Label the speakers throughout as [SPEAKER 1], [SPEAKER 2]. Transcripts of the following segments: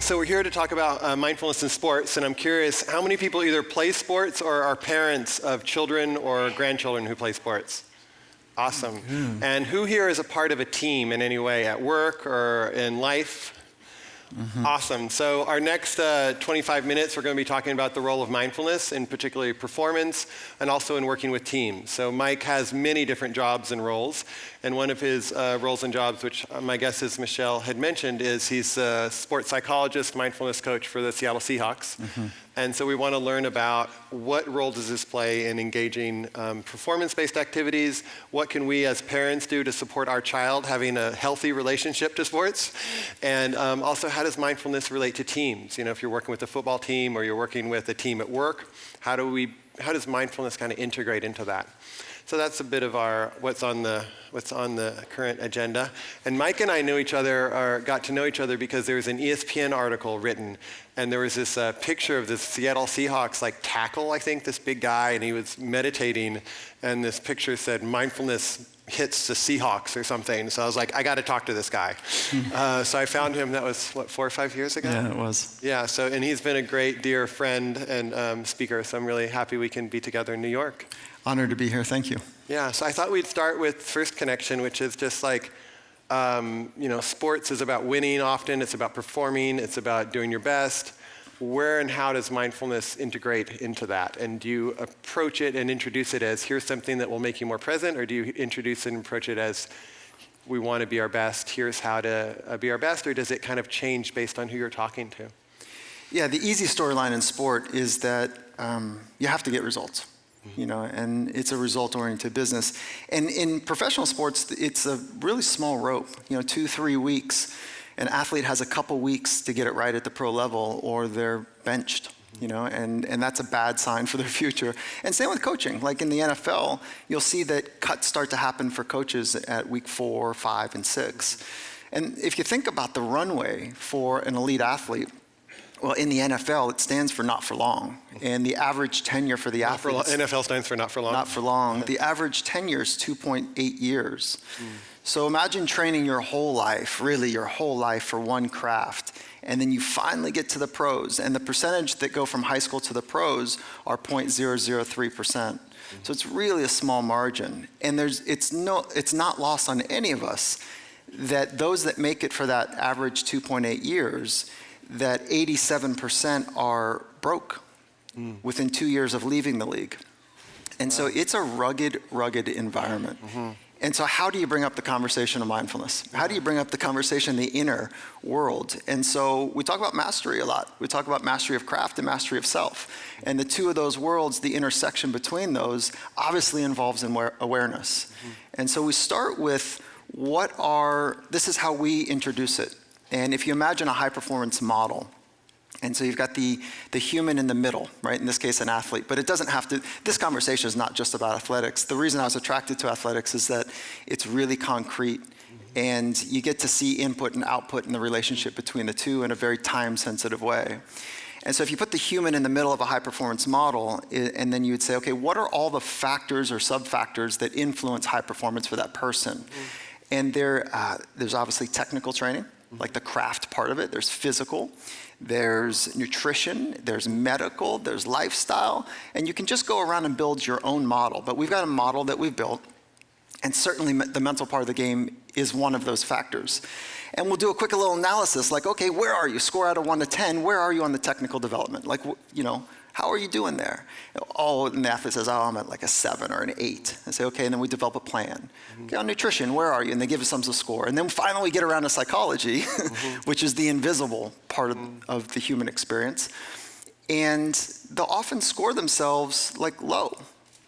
[SPEAKER 1] So we're here to talk about mindfulness in sports, and I'm curious, how many people either play sports or are parents of children or grandchildren who play sports? Awesome. And who here is a part of a team in any way, at work or in life? Awesome. So our next 25 minutes, we're going to be talking about the role of mindfulness, in particularly performance, and also in working with teams. So Mike has many different jobs and roles, and one of his roles and jobs, which my guess is Michelle had mentioned, is he's a sports psychologist, mindfulness coach for the Seattle Seahawks. And so we want to learn about what role does this play in engaging performance-based activities, what can we as parents do to support our child having a healthy relationship to sports, and also how does mindfulness relate to teams? You know, if you're working with a football team or you're working with a team at work, how does mindfulness kind of integrate into that? So that's a bit of our what's on the current agenda. And Mike and I knew each other, or got to know each other, because there was an ESPN article written, and there was this picture of the Seattle Seahawks like tackle, I think, this big guy, and he was meditating, and this picture said mindfulness hits the Seahawks or something. So I was like, I got to talk to this guy. So I found him. That was what, 4 or 5 years ago?
[SPEAKER 2] Yeah, it was.
[SPEAKER 1] Yeah. So and he's been a great dear friend and speaker. So I'm really happy we can be together in New York.
[SPEAKER 2] Honored to be here, thank you.
[SPEAKER 1] Yeah, so I thought we'd start with first connection, which is just like, sports is about winning often, it's about performing, it's about doing your best. Where and how does mindfulness integrate into that? And do you approach it and introduce it as, here's something that will make you more present, or do you introduce and approach it as, we want to be our best, here's how to be our best, or does it kind of change based on who you're talking to?
[SPEAKER 2] Yeah, the easy storyline in sport is that you have to get results. And it's a result-oriented business. And in professional sports, it's a really small rope, 2-3 weeks. An athlete has a couple weeks to get it right at the pro level, or they're benched, and that's a bad sign for their future. And same with coaching. Like in the NFL, you'll see that cuts start to happen for coaches at week 4, 5, and 6. And if you think about the runway for an elite athlete, well, in the NFL, it stands for not for long. And the average tenure for the athletes...
[SPEAKER 1] NFL stands for not for long?
[SPEAKER 2] Not for long. The average tenure is 2.8 years. So imagine training your whole life, really your whole life, for one craft. And then you finally get to the pros. And the percentage that go from high school to the pros are 0.003%. So it's really a small margin. And it's not lost on any of us that those that make it for that average 2.8 years, that 87% are broke within 2 years of leaving the league. And so it's a rugged environment. And so how do you bring up the conversation of mindfulness? How do you bring up the conversation in the inner world? And so we talk about mastery a lot. We talk about mastery of craft and mastery of self. And the two of those worlds, the intersection between those, obviously involves awareness. And so we start with this is how we introduce it. And if you imagine a high-performance model, and so you've got the human in the middle, right? In this case, an athlete. But it doesn't have to, this conversation is not just about athletics. The reason I was attracted to athletics is that it's really concrete, and you get to see input and output in the relationship between the two in a very time-sensitive way. And so if you put the human in the middle of a high-performance model, and then you would say, okay, what are all the factors or sub-factors that influence high performance for that person? And there's obviously technical training, like the craft part of it. There's physical, there's nutrition, there's medical, there's lifestyle, and you can just go around and build your own model. But we've got a model that we've built, and certainly the mental part of the game is one of those factors. And we'll do a quick little analysis, like, okay, where are you? Score out of 1 to 10, where are you on the technical development? Like, how are you doing there? Oh, and the athlete says, oh, I'm at like a 7 or an 8. I say, okay, and then we develop a plan. Okay, on nutrition, where are you? And they give us some score. And then finally we get around to psychology, which is the invisible part of the human experience. And they'll often score themselves like low.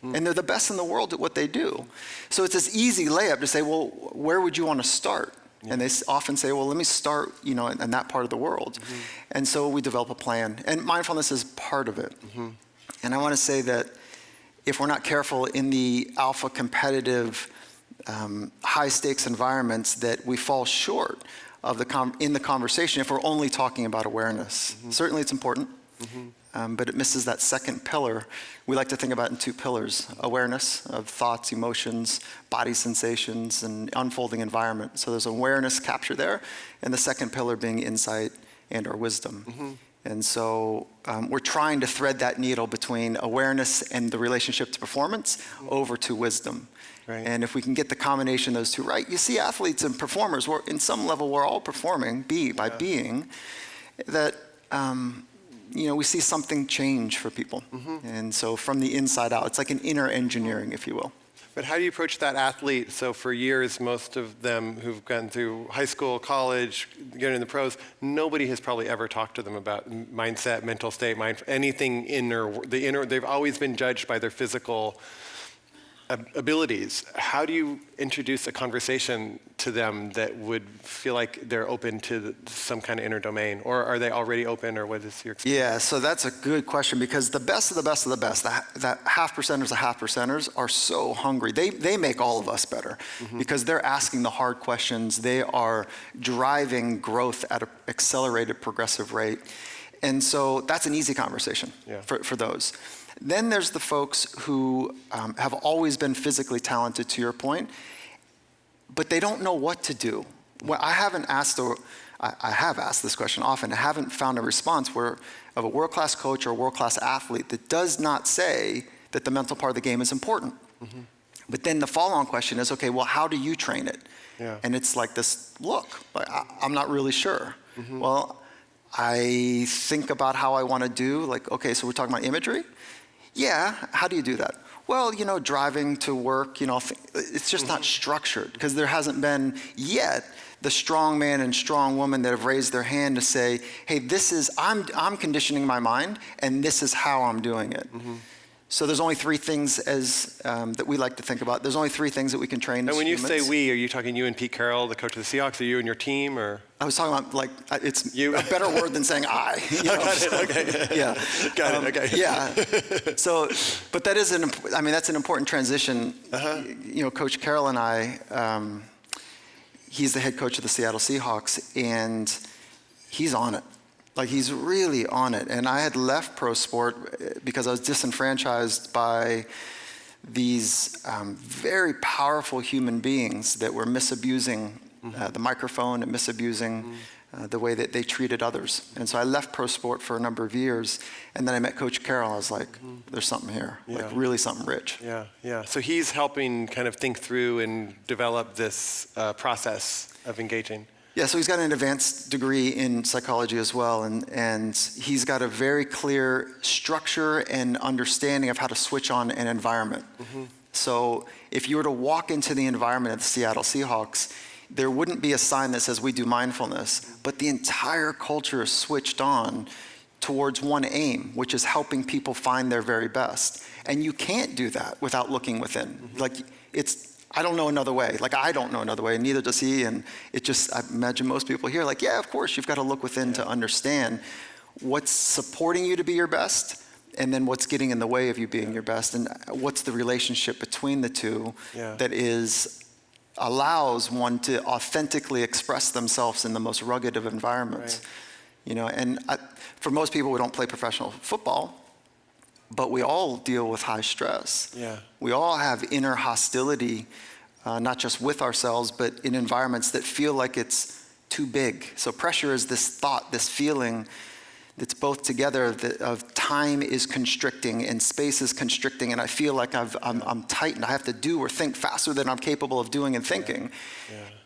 [SPEAKER 2] And they're the best in the world at what they do. So it's this easy layup to say, well, where would you want to start? And they often say, well, let me start, in that part of the world. And so we develop a plan. And mindfulness is part of it. And I want to say that if we're not careful in the alpha competitive, high stakes environments, that we fall short of in the conversation if we're only talking about awareness. Certainly it's important. But it misses that second pillar. We like to think about it in 2 pillars: awareness of thoughts, emotions, body sensations, and unfolding environment. So there's awareness capture there, and the second pillar being insight and our wisdom. And so we're trying to thread that needle between awareness and the relationship to performance over to wisdom.
[SPEAKER 1] Right.
[SPEAKER 2] And if we can get the combination of those two right, you see athletes and performers, in some level, we're all performing, by being, that we see something change for people. And so from the inside out, it's like an inner engineering, if you will.
[SPEAKER 1] But how do you approach that athlete? So for years, most of them who've gone through high school, college, getting in the pros, nobody has probably ever talked to them about mindset, mental state, anything inner. They've always been judged by their physical abilities. How do you introduce a conversation to them that would feel like they're open to some kind of inner domain? Or are they already open, or what is your experience?
[SPEAKER 2] Yeah, so that's a good question, because the best of the best of the best, the half percenters are so hungry. They make all of us better because they're asking the hard questions. They are driving growth at an accelerated progressive rate. And so that's an easy conversation for those. Then there's the folks who have always been physically talented, to your point, but they don't know what to do. Well, I have asked this question often. I haven't found a response of a world-class coach or a world-class athlete that does not say that the mental part of the game is important. But then the follow-on question is, okay, well, how do you train it?
[SPEAKER 1] Yeah.
[SPEAKER 2] And it's like this look, like, I'm not really sure. Well, I think about how I want to do, like, okay, so we're talking about imagery? Yeah, how do you do that? Well, driving to work, it's just not structured, because there hasn't been yet the strong man and strong woman that have raised their hand to say, hey, I'm conditioning my mind, and this is how I'm doing it. So there's only three things that we like to think about. There's only three things that we can train as
[SPEAKER 1] And when you
[SPEAKER 2] humans.
[SPEAKER 1] say we, are you talking you and Pete Carroll, the coach of the Seahawks, or you and your team, or?
[SPEAKER 2] I was talking about, like, it's
[SPEAKER 1] You.
[SPEAKER 2] a better word than saying I.
[SPEAKER 1] Got it, okay.
[SPEAKER 2] Yeah.
[SPEAKER 1] Got it, okay.
[SPEAKER 2] Yeah. So, but that's an important transition. Coach Carroll and I, he's the head coach of the Seattle Seahawks, and he's on it. Like, he's really on it. And I had left pro sport because I was disenfranchised by these very powerful human beings that were misusing the microphone and misusing the way that they treated others. And so I left pro sport for a number of years, and then I met Coach Carroll. I was like, there's something here, like really something rich.
[SPEAKER 1] Yeah. So he's helping kind of think through and develop this process of engaging.
[SPEAKER 2] Yeah, so he's got an advanced degree in psychology as well, and he's got a very clear structure and understanding of how to switch on an environment. So if you were to walk into the environment of the Seattle Seahawks, there wouldn't be a sign that says we do mindfulness, but the entire culture is switched on towards one aim, which is helping people find their very best. And you can't do that without looking within. Like, I don't know another way. Like, I don't know another way, and neither does he. And I imagine most people here, like, yeah, of course, you've got to look within to understand what's supporting you to be your best, and then what's getting in the way of you being your best, and what's the relationship between the two that allows one to authentically express themselves in the most rugged of environments. And for most people, we don't play professional football, but we all deal with high stress. We all have inner hostility, not just with ourselves, but in environments that feel like it's too big. So pressure is this thought, this feeling that's both together of time is constricting and space is constricting, and I feel like I'm tightened. I have to do or think faster than I'm capable of doing and thinking.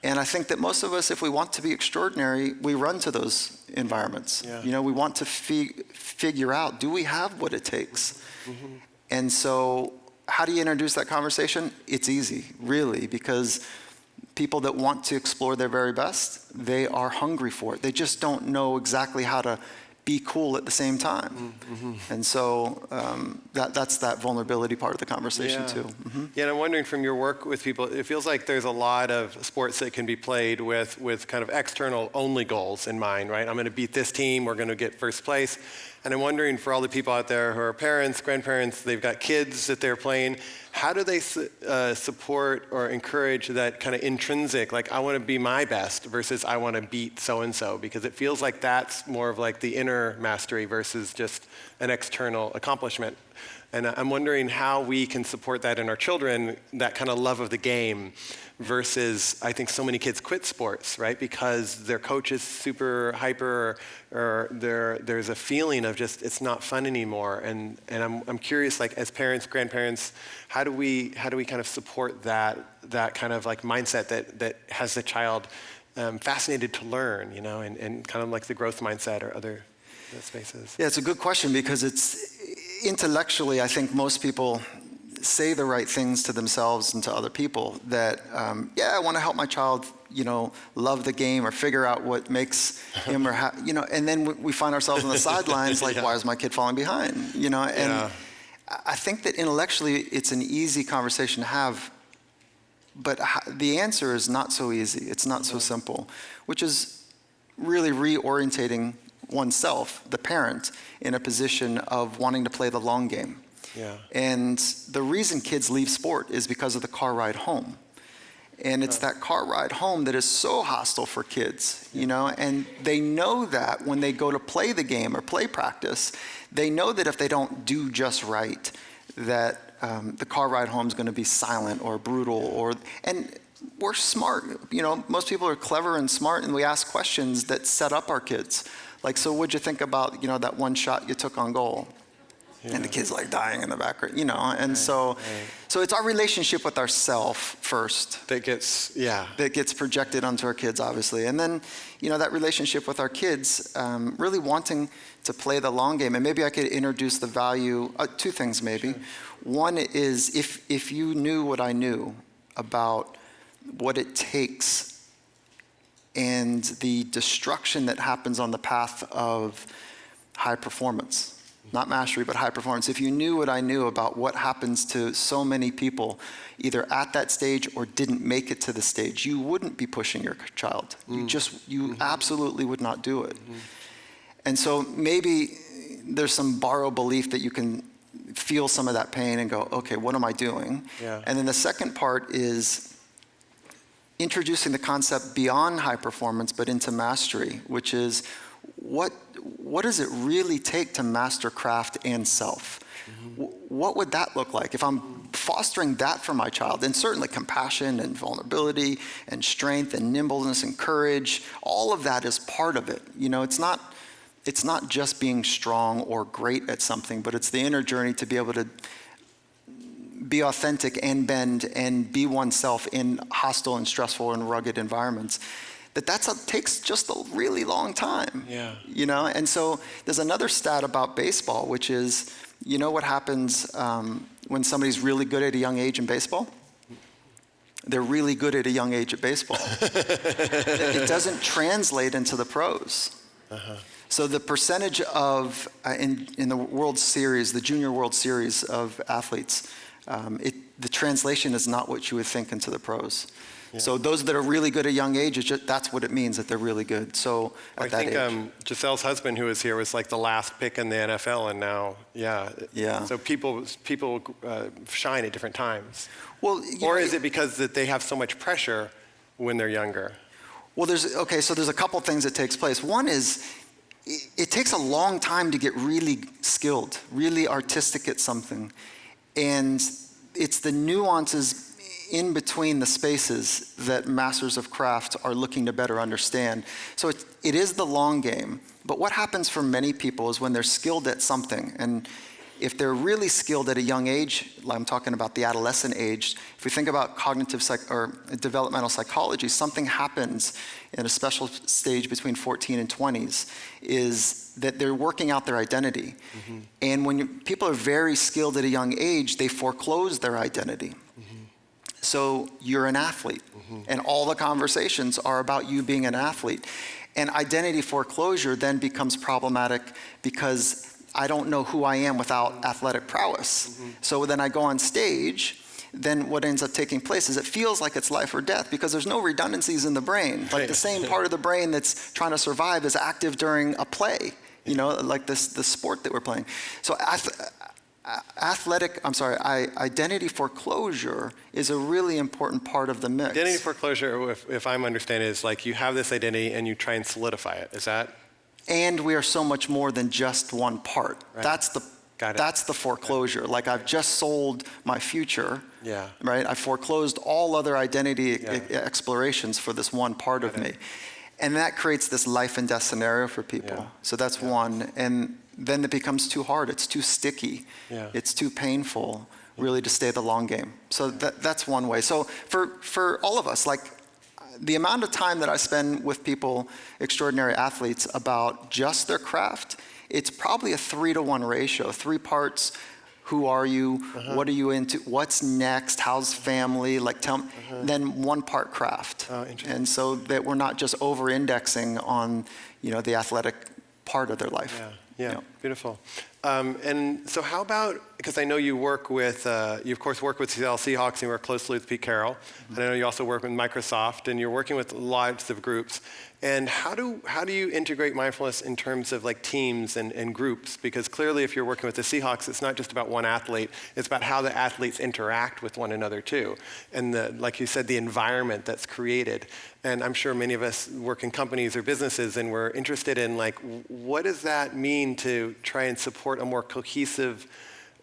[SPEAKER 2] And I think that most of us, if we want to be extraordinary, we run to those environments. We want to figure out, do we have what it takes? And so how do you introduce that conversation? It's easy, really, because people that want to explore their very best, they are hungry for it. They just don't know exactly how to be cool at the same time. And so that's that vulnerability part of the conversation too.
[SPEAKER 1] Yeah, and I'm wondering, from your work with people, it feels like there's a lot of sports that can be played with kind of external only goals in mind, right? I'm going to beat this team, we're going to get first place. And I'm wondering, for all the people out there who are parents, grandparents, they've got kids that they're playing, how do they support or encourage that kind of intrinsic, like, I want to be my best versus I want to beat so-and-so? Because it feels like that's more of like the inner mastery versus just an external accomplishment. And I'm wondering how we can support that in our children, that kind of love of the game, versus I think so many kids quit sports, right? Because their coach is super hyper, or there's a feeling of just it's not fun anymore. And I'm curious, like as parents, grandparents, how do we kind of support that kind of like mindset that has the child fascinated to learn, you know, and kind of like the growth mindset or other spaces?
[SPEAKER 2] Yeah, it's a good question because it's intellectually, I think most people say the right things to themselves and to other people that, I want to help my child, you know, love the game or figure out what makes him or you know, and then we find ourselves on the sidelines like, why is my kid falling behind? You know, and I think that intellectually it's an easy conversation to have, but the answer is not so easy. It's not so simple, which is really reorientating oneself, the parent, in a position of wanting to play the long game.
[SPEAKER 1] Yeah.
[SPEAKER 2] And the reason kids leave sport is because of the car ride home. And it's that car ride home that is so hostile for kids, you know, and they know that when they go to play the game or play practice, they know that if they don't do just right, that the car ride home is going to be silent or brutal, and we're smart. You know, most people are clever and smart, and we ask questions that set up our kids. Like, so what'd you think about, you know, that one shot you took on goal? Yeah. And the kid's like dying in the background, you know, and so it's our relationship with ourself first
[SPEAKER 1] that gets
[SPEAKER 2] projected onto our kids, obviously, and then, you know, that relationship with our kids, really wanting to play the long game. And maybe I could introduce the value, two things maybe. Sure. One is if you knew what I knew about what it takes and the destruction that happens on the path of high performance. Not mastery, but high performance. If you knew what I knew about what happens to so many people, either at that stage or didn't make it to the stage, you wouldn't be pushing your child. You absolutely would not do it. And so maybe there's some borrowed belief that you can feel some of that pain and go, okay, what am I doing? Yeah. And then the second part is introducing the concept beyond high performance, but into mastery, which is what does it really take to master craft and self? What would that look like if I'm fostering that for my child? And certainly compassion and vulnerability and strength and nimbleness and courage, all of that is part of it. You know, it's not just being strong or great at something, but it's the inner journey to be able to be authentic and bend and be oneself in hostile and stressful and rugged environments. Takes just a really long time. Yeah. You know, and so there's another stat about baseball, which is, you know what happens when somebody's really good at a young age in baseball? They're really good at a young age at baseball. It doesn't translate into the pros. So the percentage of, in the World Series, the Junior World Series of athletes, the translation is not what you would think into the pros. Yeah. So those that are really good at a young age, that's what it means, that they're really good. So at that age. I think
[SPEAKER 1] Giselle's husband, who was here, was like the last pick in the NFL, and now, So people shine at different times. Well, or is it because that they have so much pressure when they're younger?
[SPEAKER 2] Well, there's a couple things that takes place. One is it takes a long time to get really skilled, really artistic at something, and it's the nuances in between the spaces that masters of craft are looking to better understand. So it is the long game, but what happens for many people is when they're skilled at something, and if they're really skilled at a young age, I'm talking about the adolescent age, if we think about cognitive or developmental psychology, something happens in a special stage between 14 and 20s, is that they're working out their identity. And when people are very skilled at a young age, they foreclose their identity. So you're an athlete, and all the conversations are about you being an athlete. And identity foreclosure then becomes problematic because I don't know who I am without athletic prowess. So then I go on stage, then what ends up taking place is it feels like it's life or death because there's no redundancies in the brain. Like the same part of the brain that's trying to survive is active during a play, you know, like the sport that we're playing. So identity foreclosure is a really important part of the mix.
[SPEAKER 1] Identity foreclosure, if I'm understanding, is like you have this identity and you try and solidify it. Is that?
[SPEAKER 2] And we are so much more than just one part. Right. That's the
[SPEAKER 1] Got it.
[SPEAKER 2] That's the foreclosure. Like I've just sold my future,
[SPEAKER 1] Yeah.
[SPEAKER 2] right? I foreclosed all other identity
[SPEAKER 1] Yeah.
[SPEAKER 2] explorations for this one part of me. And that creates this life and death scenario for people.
[SPEAKER 1] Yeah.
[SPEAKER 2] So that's one. And then it becomes too hard. It's too sticky.
[SPEAKER 1] Yeah.
[SPEAKER 2] It's too painful, really, to stay the long game. So that's one way. So for all of us, like the amount of time that I spend with people, extraordinary athletes, about just their craft, it's probably a 3-to-1 ratio. 3 parts: who are you? What are you into? What's next? How's family? Like tell me. Then 1 part craft.
[SPEAKER 1] Oh, interesting.
[SPEAKER 2] And so that we're not just over-indexing on, the athletic part of their life.
[SPEAKER 1] Yeah, beautiful. And so how about, because I know you work with, you of course work with Seattle Seahawks and you work closely with Pete Carroll, and I know you also work with Microsoft, and you're working with lots of groups. And how do you integrate mindfulness in terms of like teams and groups? Because clearly if you're working with the Seahawks, it's not just about one athlete, it's about how the athletes interact with one another too. And like you said, the environment that's created. And I'm sure many of us work in companies or businesses, and we're interested in like, what does that mean to try and support a more cohesive,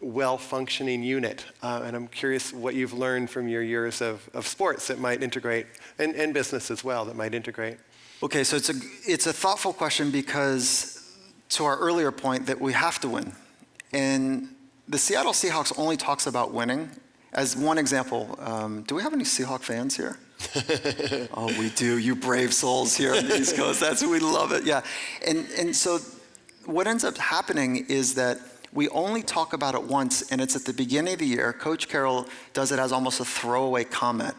[SPEAKER 1] well-functioning unit? And I'm curious what you've learned from your years of sports that might integrate, and business as well, that might integrate.
[SPEAKER 2] Okay, so it's a thoughtful question, because to our earlier point that we have to win. And the Seattle Seahawks only talks about winning. As one example, do we have any Seahawk fans here? Oh, we do. You brave souls here on the East Coast. We love it. Yeah. And so what ends up happening is that we only talk about it once, and it's at the beginning of the year. Coach Carroll does it as almost a throwaway comment.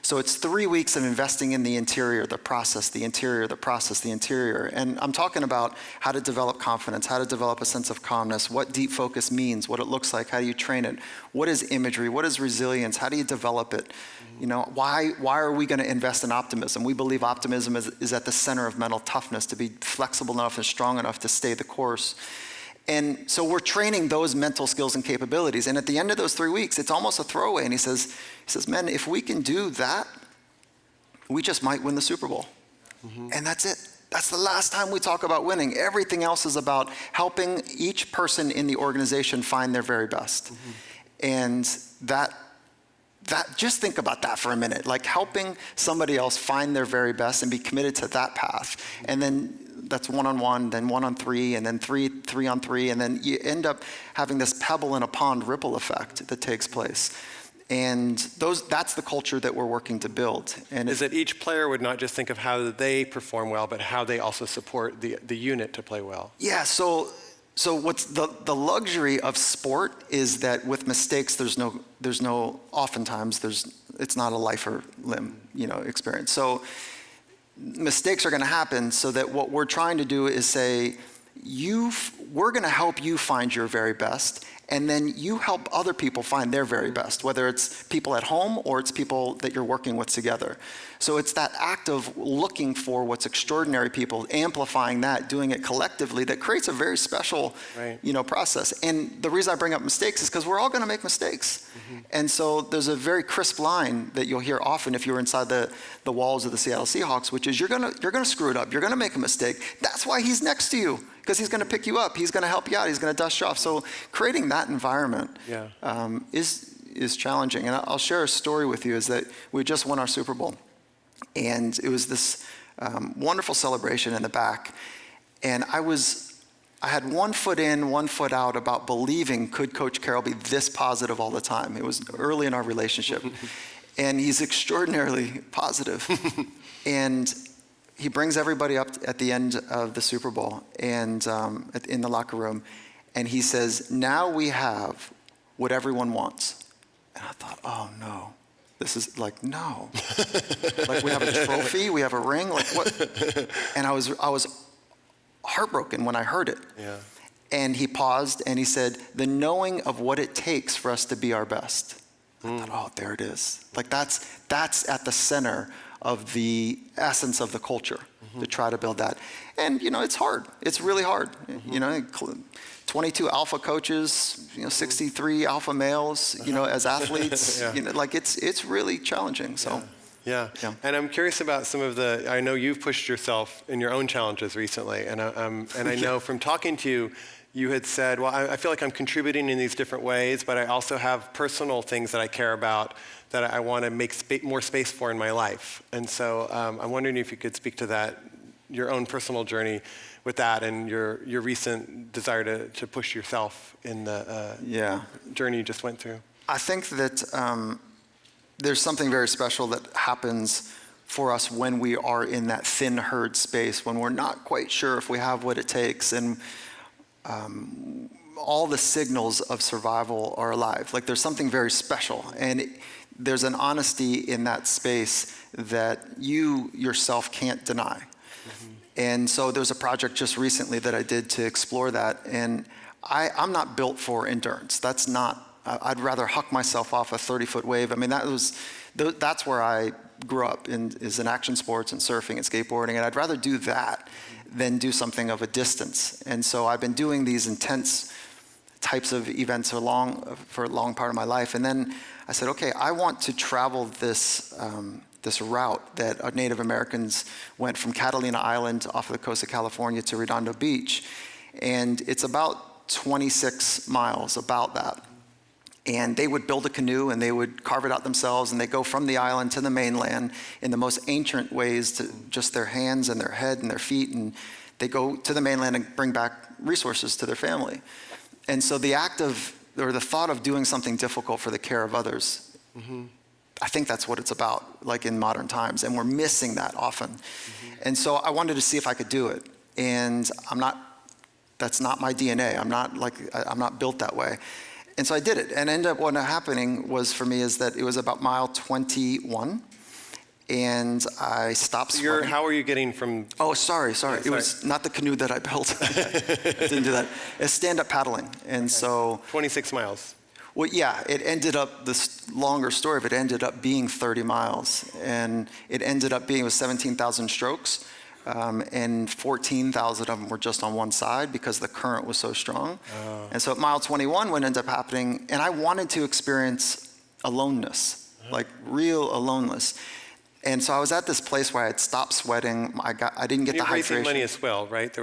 [SPEAKER 2] So it's 3 weeks of investing in the interior, the process, the interior, the process, the interior. And I'm talking about how to develop confidence, how to develop a sense of calmness, what deep focus means, what it looks like, how do you train it, what is imagery, what is resilience, how do you develop it? Why are we going to invest in optimism? We believe optimism is at the center of mental toughness, to be flexible enough and strong enough to stay the course. And so we're training those mental skills and capabilities. And at the end of those 3 weeks, it's almost a throwaway. And he says, man, if we can do that, we just might win the Super Bowl. And that's it. That's the last time we talk about winning. Everything else is about helping each person in the organization find their very best. And that just think about that for a minute, like helping somebody else find their very best and be committed to that path. And then that's 1-on-1, then 1-on-3, and then 3-on-3, and then you end up having this pebble in a pond ripple effect that takes place. And that's the culture that we're working to build. And
[SPEAKER 1] is that each player would not just think of how they perform well, but how they also support the unit to play well? Yeah,
[SPEAKER 2] so what's the luxury of sport is that with mistakes, oftentimes it's not a life or limb, experience. So mistakes are going to happen, so that what we're trying to do is say, we're going to help you find your very best, and then you help other people find their very best, whether it's people at home or it's people that you're working with together. So it's that act of looking for what's extraordinary people, amplifying that, doing it collectively, that creates a very special, process. And the reason I bring up mistakes is because we're all going to make mistakes. And so there's a very crisp line that you'll hear often if you're inside the walls of the Seattle Seahawks, which is you're going to screw it up. You're going to make a mistake. That's why he's next to you, because he's going to pick you up. He's going to help you out. He's going to dust you off. So creating that environment is challenging. And I'll share a story with you, is that we just won our Super Bowl. And it was this wonderful celebration in the back. And I had 1 foot in, 1 foot out about believing, could Coach Carroll be this positive all the time? It was early in our relationship. And he's extraordinarily positive. And he brings everybody up at the end of the Super Bowl and in the locker room. And he says, now we have what everyone wants. And I thought, oh no. This is like, no. Like, we have a trophy, we have a ring, like what? And I was heartbroken when I heard it.
[SPEAKER 1] Yeah.
[SPEAKER 2] And he paused and he said, the knowing of what it takes for us to be our best. I thought, oh, there it is. Like that's at the center of the essence of the culture, to try to build that. And it's hard. It's really hard. 22 alpha coaches, 63 alpha males, as athletes. It's really challenging. So.
[SPEAKER 1] Yeah. And I'm curious about some of I know you've pushed yourself in your own challenges recently, and I know from talking to you, you had said, well, I feel like I'm contributing in these different ways, but I also have personal things that I care about that I want to make more space for in my life. And so I'm wondering if you could speak to that, your own personal journey with that and your recent desire to push yourself in the journey you just went through.
[SPEAKER 2] I think that there's something very special that happens for us when we are in that thin herd space, when we're not quite sure if we have what it takes, and all the signals of survival are alive. Like there's something very special, and there's an honesty in that space that you yourself can't deny. Mm-hmm. And so there was a project just recently that I did to explore that, and I'm not built for endurance. That's not, I'd rather huck myself off a 30-foot wave. I mean, that's where I grew up, is in action sports and surfing and skateboarding, and I'd rather do that than do something of a distance. And so I've been doing these intense types of events for a long part of my life. And then I said, okay, I want to travel this route that Native Americans went from Catalina Island off of the coast of California to Redondo Beach. And it's about 26 miles, about that. And they would build a canoe and they would carve it out themselves, and they go from the island to the mainland in the most ancient ways, to just their hands and their head and their feet, and they go to the mainland and bring back resources to their family. And so the thought of doing something difficult for the care of others, mm-hmm. I think that's what it's about, like in modern times, and we're missing that often. Mm-hmm. And so I wanted to see if I could do it, and that's not my DNA. I'm not built that way. And so I did it, and ended up what happening was for me is that it was about mile 21, and I stopped sweating.
[SPEAKER 1] How are you getting from?
[SPEAKER 2] Oh, sorry. It was not the canoe that I built. I didn't do that. It's stand-up paddling, and so
[SPEAKER 1] 26 miles.
[SPEAKER 2] Well, yeah, it ended up, this longer story of it ended up being 30 miles, and it ended up being with 17,000 strokes. And 14,000 of them were just on one side because the current was so strong. Oh. And so at mile 21, what ended up happening, and I wanted to experience aloneness, like real aloneness. And so I was at this place where I had stopped sweating. I didn't get the hydration.
[SPEAKER 1] Raising money as well, right?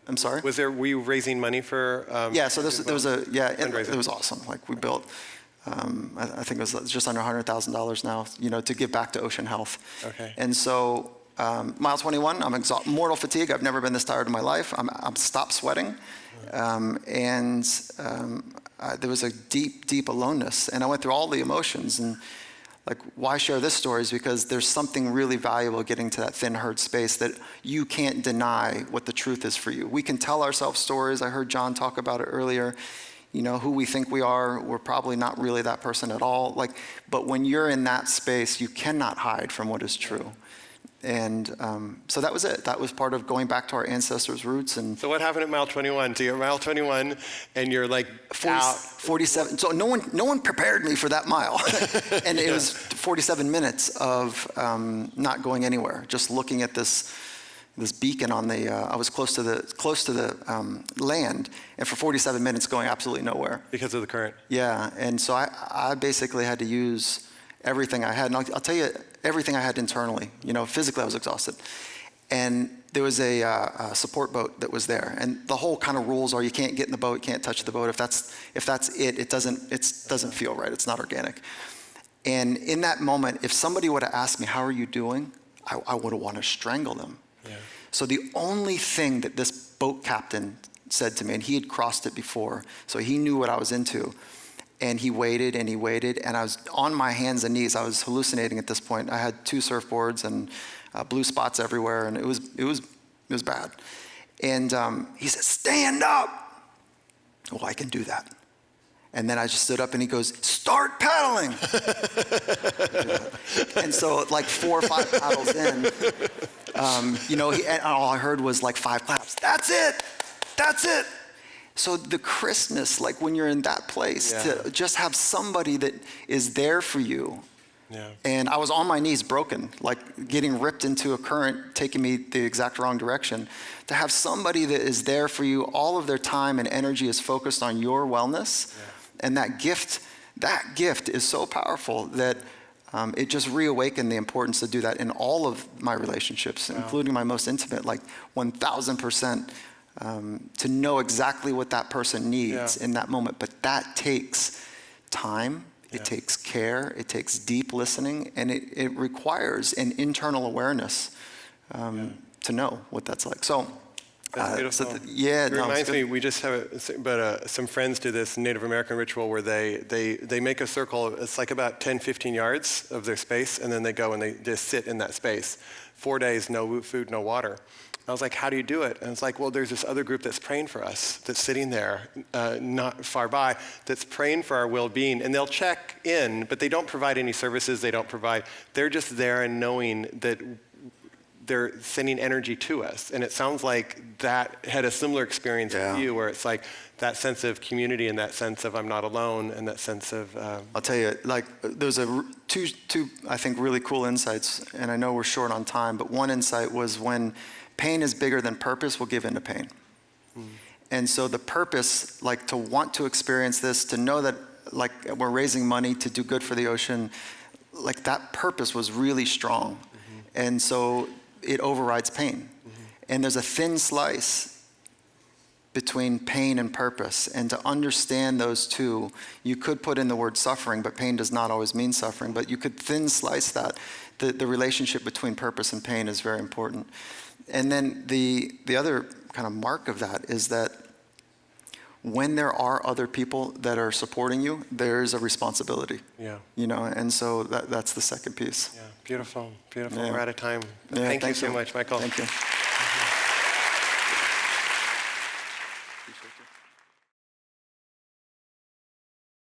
[SPEAKER 2] I'm sorry?
[SPEAKER 1] Were you raising money for?
[SPEAKER 2] Yeah, so there was it was awesome. Like we built, I think it was just under $100,000 now, to give back to Ocean Health. Okay. And so, mile 21, I'm exhausted, mortal fatigue. I've never been this tired in my life. I'm stopped sweating. There was a deep, deep aloneness. And I went through all the emotions. And like, why share this story is because there's something really valuable getting to that thin herd space that you can't deny what the truth is for you. We can tell ourselves stories. I heard John talk about it earlier. Who we think we are, we're probably not really that person at all. But when you're in that space, you cannot hide from what is true. And so that was it. That was part of going back to our ancestors' roots. And
[SPEAKER 1] so what happened at mile 21? So you're at mile 21, and you're like
[SPEAKER 2] 47. So no one prepared me for that mile, and it was 47 minutes of not going anywhere, just looking at this beacon on the. I was close to the land, and for 47 minutes going absolutely nowhere
[SPEAKER 1] because of the current.
[SPEAKER 2] Yeah, and so I basically had to use everything I had, and I'll tell you everything I had internally. Physically I was exhausted, and there was a support boat that was there, and the whole kind of rules are you can't get in the boat, you can't touch the boat. If that's it doesn't feel right. It's not organic. And in that moment, if somebody would have asked me, "How are you doing?" I would have wanted to strangle them. Yeah. So the only thing that this boat captain said to me, and he had crossed it before, so he knew what I was into. And he waited, and I was on my hands and knees. I was hallucinating at this point. I had 2 surfboards and blue spots everywhere, and it was bad. And he said, "Stand up." Well, I can do that. And then I just stood up, and he goes, "Start paddling." And so, like 4 or 5 paddles in, and all I heard was like 5 claps. That's it. So the crispness, like when you're in that place, to just have somebody that is there for you. Yeah. And I was on my knees broken, like getting ripped into a current, taking me the exact wrong direction. To have somebody that is there for you, all of their time and energy is focused on your wellness. Yeah. And that gift is so powerful that it just reawakened the importance to do that in all of my relationships, including my most intimate, like 1,000%. to know exactly what that person needs
[SPEAKER 1] Yeah.
[SPEAKER 2] in that moment. But that takes time, it takes care, it takes deep listening, and it requires an internal awareness to know what that's like. So,
[SPEAKER 1] That's beautiful.
[SPEAKER 2] it
[SPEAKER 1] reminds me, we just have some friends do this Native American ritual where they make a circle. It's like about 10, 15 yards of their space, and then they go and they just sit in that space. 4 days, no food, no water. I was like, how do you do it? And it's like, well, there's this other group that's praying for us, that's sitting there, not far by, that's praying for our well-being. And they'll check in, but they don't provide any services. They're just there and knowing that they're sending energy to us. And it sounds like that had a similar experience for you, where it's like that sense of community and that sense of I'm not alone and that sense of...
[SPEAKER 2] I'll tell you, like, there's two, I think, really cool insights, and I know we're short on time, but one insight was when pain is bigger than purpose, we'll give in to pain. And so the purpose, like, to want to experience this, to know that, like, we're raising money to do good for the ocean, like, that purpose was really strong. And so it overrides pain. And there's a thin slice between pain and purpose. And to understand those two, you could put in the word suffering, but pain does not always mean suffering. But you could thin slice that. The relationship between purpose and pain is very important. And then the other kind of mark of that is that when there are other people that are supporting you, there's a responsibility.
[SPEAKER 1] Yeah.
[SPEAKER 2] You know, and so that's the second piece.
[SPEAKER 1] Yeah, beautiful, beautiful.
[SPEAKER 2] Yeah.
[SPEAKER 1] We're out of time.
[SPEAKER 2] Yeah,
[SPEAKER 1] Thank you so much, Michael.
[SPEAKER 2] Thank you.